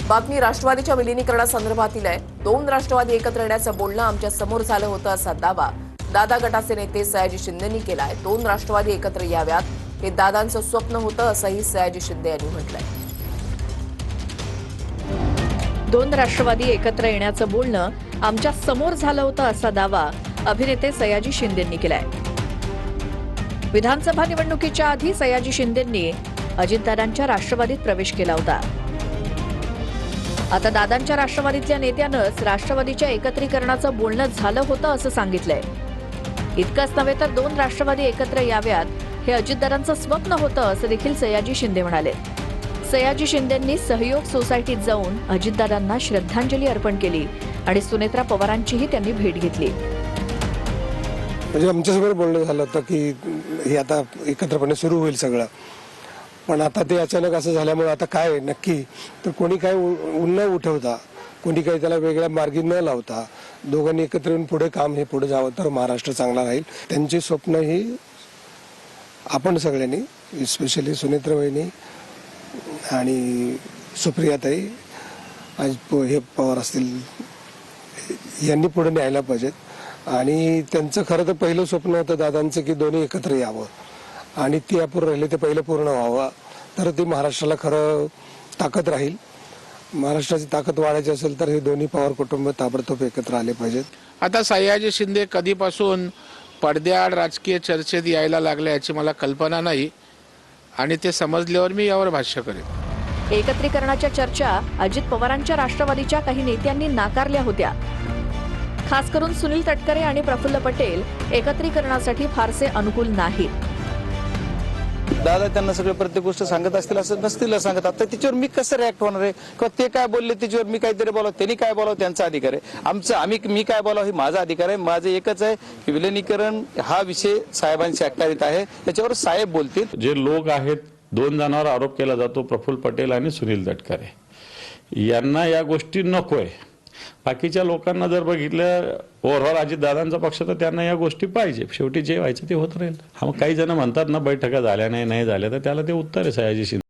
बातमी राष्ट्रवादीच्या विलीनीकरणासंदर्भातील आहे। 2 राष्ट्रवादी एकत्र येण्याचं बोलणं आमच्या समोर झालं होतं असा दावा दादा गटाचे नेते सयाजी शिंदेंनी केलाय। 2 राष्ट्रवादी एकत्र याव्यात हे दादांचं स्वप्न होतं असंही सयाजी शिंदे यांनी म्हटलंय। 2 राष्ट्रवादी एकत्र येण्याचं बोलणं आमच्या समोर झालं होतं असा दावा अभिनेते सयाजी शिंदेंनी केलाय। विधानसभा निवडणुकीच्या आधी सयाजी शिंदेंनी अजितदादांच्या राष्ट्रवादीत प्रवेश केला होता। आता दादांच्या राष्ट्रवादीतल्या नेत्यानंच राष्ट्रवादीच्या एकत्रीकरणाचं बोलणं झालं होतं असं सांगितलंय। इतकंच नव्हे तर 2 राष्ट्रवादी एकत्र याव्यात हे अजितदादांचं स्वप्न होतं असं देखील सयाजी शिंदे म्हणाले। सयाजी शिंदेंनी सहयोग सोसायटीत जाऊन अजितदादांना श्रद्धांजली अर्पण केली आणि सुनेत्रा पवारांचीही त्यांनी भेट घेतली। म्हणजे आमच्यासमोर बोलणं झालं होतं की हे आता एकत्रपणे सुरू होईल सगळं, पण आता ते अचानक असं झाल्यामुळे आता काय नक्की तर कोणी काय न उठवता, कोणी काही त्याला वेगळ्या मार्गी न लावता दोघांनी एकत्र येऊन पुढे काम हे पुढे जावं तर महाराष्ट्र चांगला राहील। त्यांची स्वप्न ही आपण सगळ्यांनी स्पेशली सुनेत्रा वहिनी आणि सुप्रियाताई हे पवार असतील यांनी पुढे न्यायला पाहिजेत। आणि त्यांचं खरं तर पहिलं स्वप्न होतं दादांचं की दोन्ही एकत्र यावं आणि ते अपूर्ण राहिले ते पहिलं पूर्ण व्हावं तर ती महाराष्ट्राला खरं ताकद राहील। महाराष्ट्राची ताकद वाढायची असेल तर हे दोन्ही पवार कुटुंब ताबडतोब एकत्र आले पाहिजेत। आता सयाजी शिंदे कधीपासून पडद्याआड राजकीय चर्चेत यायला लागले याची मला कल्पना नाही आणि ते समजल्यावर मी यावर भाष्य करेन। एकत्रीकरणाच्या चर्चा अजित पवारांच्या राष्ट्रवादीच्या काही नेत्यांनी नाकारल्या होत्या। खास करून सुनील तटकरे आणि प्रफुल्ल पटेल एकत्रीकरणासाठी फारसे अनुकूल नाहीत। दादा त्यांना सगळे प्रत्येक गोष्ट सांगत असतील असं नसतील सांगत। आता त्याच्यावर मी कसं रिॲक्ट होणार आहे किंवा ते काय बोलले त्याच्यावर मी काहीतरी बोलावं, त्यांनी काय बोलावं त्यांचा अधिकार आहे। मी काय बोलावं हे माझा अधिकार आहे। माझं एकच आहे की विलीनीकरण हा विषय साहेबांच्या अखत्यारीत आहे, त्याच्यावर साहेब बोलतील। जे लोक आहेत 2 जणांवर आरोप केला जातो, प्रफुल्ल पटेल आणि सुनील तटकरे यांना या गोष्टी नकोय। बाकीच्या लोकांना जर बघितलं ओव्हरऑल अजितदादांचा पक्ष तर त्यांना या गोष्टी पाहिजे। शेवटी जे व्हायचं ते होत राहील। काही जण म्हणतात ना बैठका झाल्या नाही झाल्या, तर त्याला ते उत्तर आहे सयाजी शिंदे।